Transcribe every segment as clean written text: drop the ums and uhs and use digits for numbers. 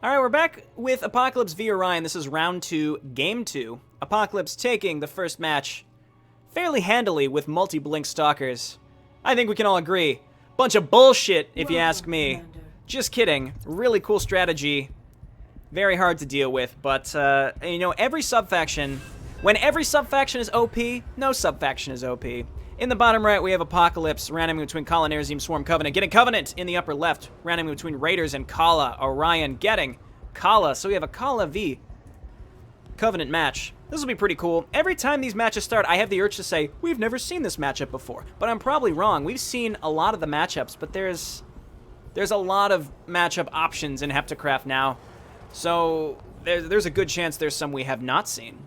All right, we're back with Apocalypse v Orion. This is round 2, game 2. Apocalypse taking the first match fairly handily with multi-blink stalkers. I think we can all agree. Bunch of bullshit, if you ask me. Just kidding. Really cool strategy. Very hard to deal with, but, you know, every sub-faction... When every sub-faction is OP, no sub-faction is OP. In the bottom right, we have Apocalypse, random between Kala, Nerazim, Swarm, Covenant. Getting Covenant in the upper left, random between Raiders and Kala. Orion getting Kala. So we have a Kala v Covenant match. This will be pretty cool. Every time these matches start, I have the urge to say, we've never seen this matchup before. But I'm probably wrong. We've seen a lot of the matchups, but there's a lot of matchup options in HeptaCraft now. So there's a good chance there's some we have not seen.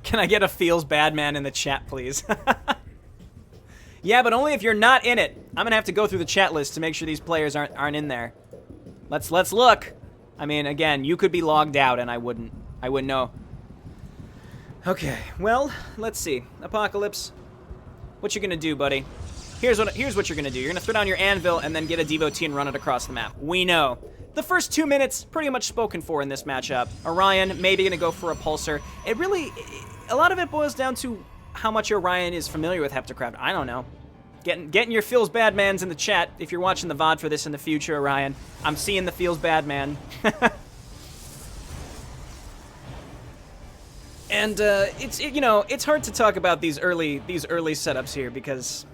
Can I get a feels bad man in the chat, please? Yeah, but only if you're not in it. I'm gonna have to go through the chat list to make sure these players aren't in there. Let's look. I mean, again, you could be logged out and I wouldn't know. Okay, well, let's see. Apocalypse, what you gonna do, buddy? Here's what you're gonna do. You're gonna throw down your anvil and then get a devotee and run it across the map. We know. The first 2 minutes, pretty much spoken for in this matchup. Orion maybe gonna go for a pulsar. A lot of it boils down to how much Orion is familiar with HeptaCraft. I don't know. Getting your feels bad mans in the chat if you're watching the VOD for this in the future, Orion. I'm seeing the feels bad man. And it's hard to talk about these early setups here because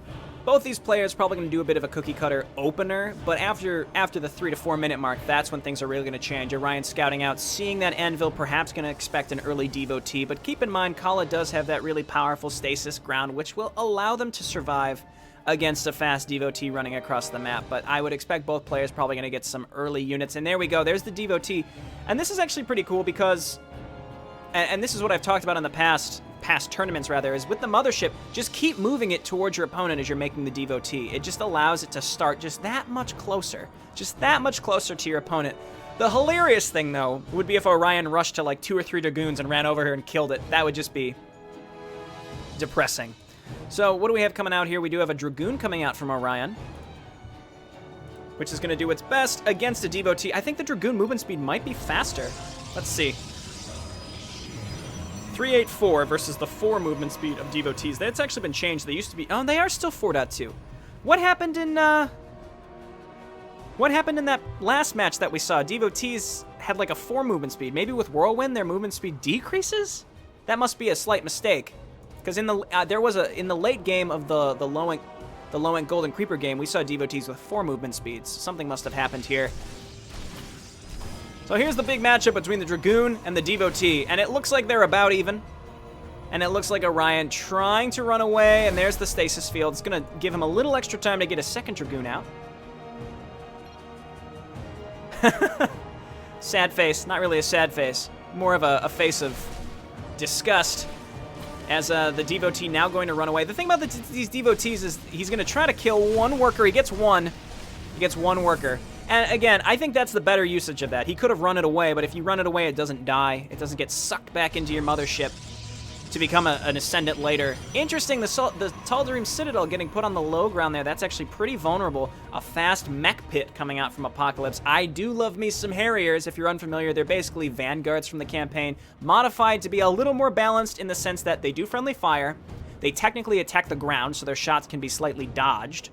both these players probably going to do a bit of a cookie cutter opener, but after the 3 to 4 minute mark, that's when things are really going to change. Orion scouting out, seeing that anvil, perhaps going to expect an early devotee, but keep in mind, Kala does have that really powerful stasis ground, which will allow them to survive against a fast devotee running across the map. But I would expect both players probably going to get some early units, and there we go. There's the devotee, and this is actually pretty cool because, and this is what I've talked about in the past tournaments rather, is with the mothership, just keep moving it towards your opponent as you're making the devotee. It just allows it to start just that much closer to your opponent. The hilarious thing, though, would be if Orion rushed to like 2 or 3 dragoons and ran over here and killed it. That would just be depressing. So what do we have coming out here? We do have a dragoon coming out from Orion, which is going to do its best against a devotee. I think the dragoon movement speed might be faster. Let's see. 384 versus the 4 movement speed of devotees. That's actually been changed. They used to be... Oh, they are still 4.2. What happened in that last match that we saw? Devotees had like a 4 movement speed. Maybe with Whirlwind, their movement speed decreases? That must be a slight mistake. Because in the late game of the low-end Golden Creeper game, we saw devotees with 4 movement speeds. Something must have happened here. So here's the big matchup between the Dragoon and the Devotee, and it looks like they're about even. And it looks like Orion trying to run away, and there's the stasis field. It's going to give him a little extra time to get a second Dragoon out. Sad face. Not really a sad face. More of a face of disgust. As the Devotee now going to run away. The thing about these Devotees is he's going to try to kill 1 worker. He gets 1. He gets 1 worker. And again, I think that's the better usage of that. He could have run it away, but if you run it away, it doesn't die. It doesn't get sucked back into your mothership to become an Ascendant later. Interesting, the Tal'Darim Citadel getting put on the low ground there. That's actually pretty vulnerable. A fast mech pit coming out from Apocalypse. I do love me some Harriers. If you're unfamiliar, they're basically vanguards from the campaign, modified to be a little more balanced in the sense that they do friendly fire. They technically attack the ground, so their shots can be slightly dodged.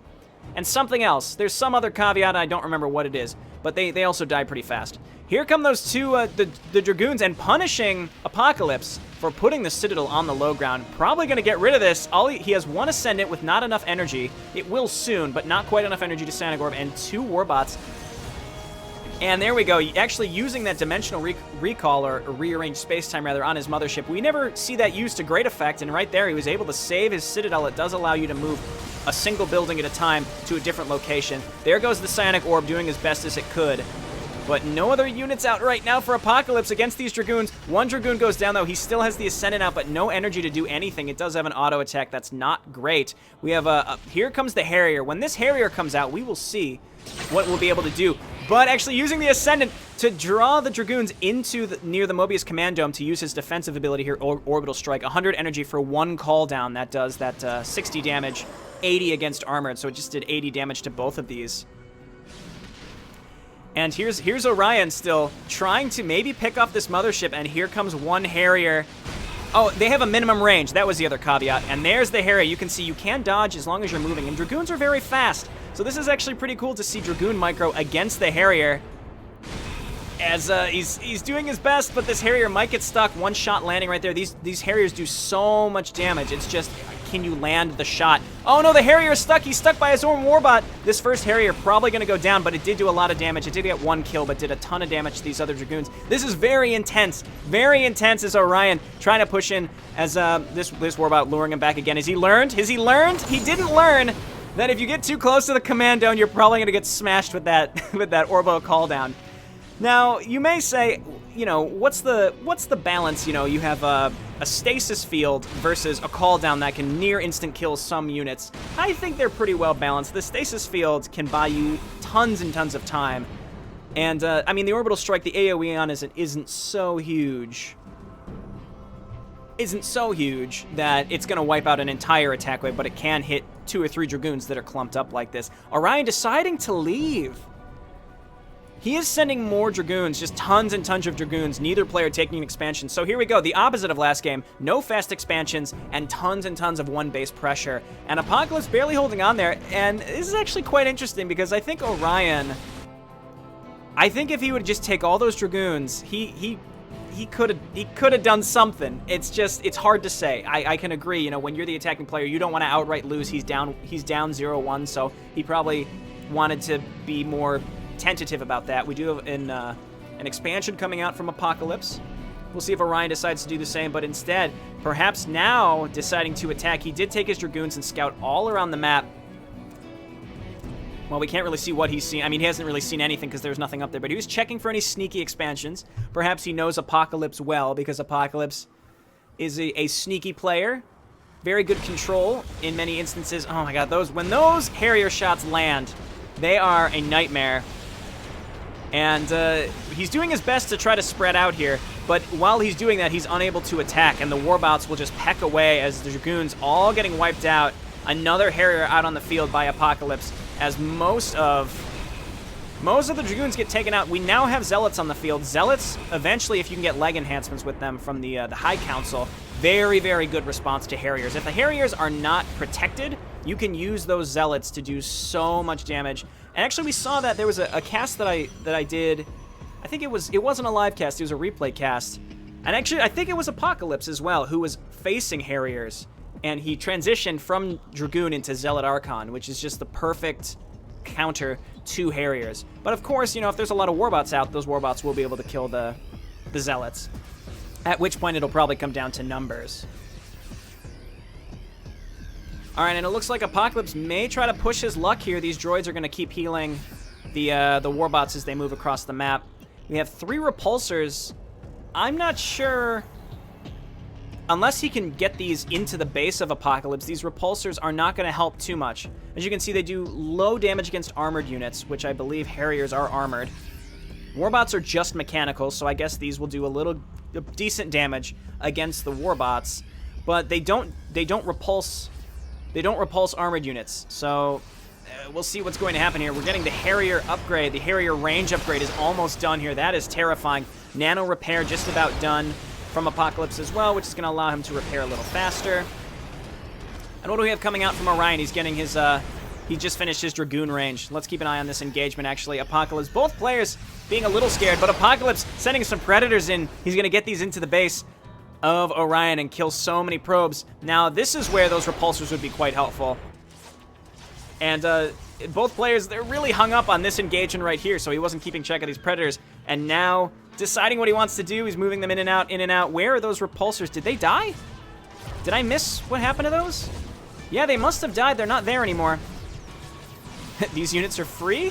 And something else. There's some other caveat, I don't remember what it is, but they also die pretty fast. Here come those two, the Dragoons, and punishing Apocalypse for putting the Citadel on the low ground. Probably going to get rid of this. He has 1 Ascendant with not enough energy. It will soon, but not quite enough energy to Sonic Orb, and 2 Warbots. And there we go, actually using that dimensional recall, or rearranged space-time rather, on his mothership. We never see that used to great effect, and right there he was able to save his Citadel. It does allow you to move a single building at a time to a different location. There goes the Psionic Orb doing as best as it could. But no other units out right now for Apocalypse against these Dragoons. 1 Dragoon goes down, though. He still has the Ascendant out, but no energy to do anything. It does have an auto attack. That's not great. We have here comes the Harrier. When this Harrier comes out, we will see what we'll be able to do. But actually using the Ascendant to draw the Dragoons into near the Mobius Command Dome to use his defensive ability here, Orbital Strike. 100 energy for 1 call down. That does that 60 damage, 80 against armored, so it just did 80 damage to both of these. And here's Orion still trying to maybe pick off this mothership, and here comes one Harrier. Oh, they have a minimum range. That was the other caveat. And there's the Harrier. You can see you can dodge as long as you're moving, and Dragoons are very fast. So this is actually pretty cool to see Dragoon micro against the Harrier. As he's doing his best, but this Harrier might get stuck. One shot landing right there. These Harriers do so much damage. It's just, can you land the shot? Oh no, the Harrier is stuck. He's stuck by his own warbot. This first Harrier probably going to go down, but it did do a lot of damage. It did get one kill, but did a ton of damage to these other Dragoons. This is very intense. Very intense as Orion trying to push in as this warbot luring him back again. Has he learned? Has he learned? He didn't learn that if you get too close to the command zone, you're probably going to get smashed with that with that Orbo call down. Now, you may say, you know, what's the balance? You know, you have a stasis field versus a call down that can near instant kill some units. I think they're pretty well balanced. The stasis field can buy you tons and tons of time. And, I mean, the orbital strike, the AoE on isn't so huge. Isn't so huge that it's going to wipe out an entire attack wave, but it can hit 2 or 3 Dragoons that are clumped up like this. Orion deciding to leave. He is sending more Dragoons, just tons and tons of Dragoons, neither player taking an expansion. So here we go, the opposite of last game. No fast expansions and tons of one base pressure. And Apocalypse barely holding on there. And this is actually quite interesting because I think Orion, I think if he would just take all those Dragoons, he could have done something. It's just, it's hard to say. I can agree, you know, when you're the attacking player, you don't want to outright lose. He's down 0-1, so he probably wanted to be more tentative about that. We do have an expansion coming out from Apocalypse. We'll see if Orion decides to do the same, but instead, perhaps now deciding to attack. He did take his Dragoons and scout all around the map. Well, we can't really see what he's seen. I mean, he hasn't really seen anything because there's nothing up there, but he was checking for any sneaky expansions. Perhaps he knows Apocalypse well because Apocalypse is a sneaky player. Very good control in many instances. Oh my god, when those Harrier shots land, they are a nightmare. And he's doing his best to try to spread out here, but while he's doing that, he's unable to attack, and the Warbots will just peck away as the Dragoons all getting wiped out. Another Harrier out on the field by Apocalypse, as most of the Dragoons get taken out. We now have Zealots on the field. Zealots, eventually, if you can get leg enhancements with them from the High Council, very, very good response to Harriers. If the Harriers are not protected, you can use those Zealots to do so much damage. And actually, we saw that there was a cast that I did. I think it wasn't a live cast, it was a replay cast. And actually, I think it was Apocalypse as well, who was facing Harriers. And he transitioned from Dragoon into Zealot Archon, which is just the perfect counter to Harriers. But of course, you know, if there's a lot of Warbots out, those Warbots will be able to kill the Zealots. At which point, it'll probably come down to numbers. All right, and it looks like Apocalypse may try to push his luck here. These droids are going to keep healing the Warbots as they move across the map. We have 3 repulsors. I'm not sure, unless he can get these into the base of Apocalypse, these repulsors are not going to help too much. As you can see, they do low damage against armored units, which I believe Harriers are armored. Warbots are just mechanical, so I guess these will do a decent damage against the Warbots, but they don't repulse. They don't repulse armored units, so we'll see what's going to happen here. We're getting the Harrier upgrade. The Harrier range upgrade is almost done here. That is terrifying. Nano repair just about done from Apocalypse as well, which is going to allow him to repair a little faster. And what do we have coming out from Orion? He's getting his, he just finished his Dragoon range. Let's keep an eye on this engagement, actually. Apocalypse, both players being a little scared, but Apocalypse sending some Predators in. He's going to get these into the base of Orion and kill so many probes. Now, this is where those repulsors would be quite helpful. And both players, they're really hung up on this engagement right here, so he wasn't keeping check of these Predators. And now, deciding what he wants to do, he's moving them in and out, in and out. Where are those repulsors? Did they die? Did I miss what happened to those? Yeah, they must have died. They're not there anymore. These units are free?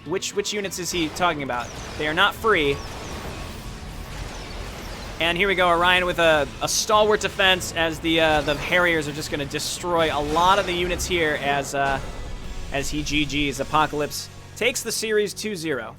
Which units is he talking about? They are not free. And here we go, Orion with a stalwart defense as the Harriers are just going to destroy a lot of the units here as he GG's. Apocalypse takes the series 2-0.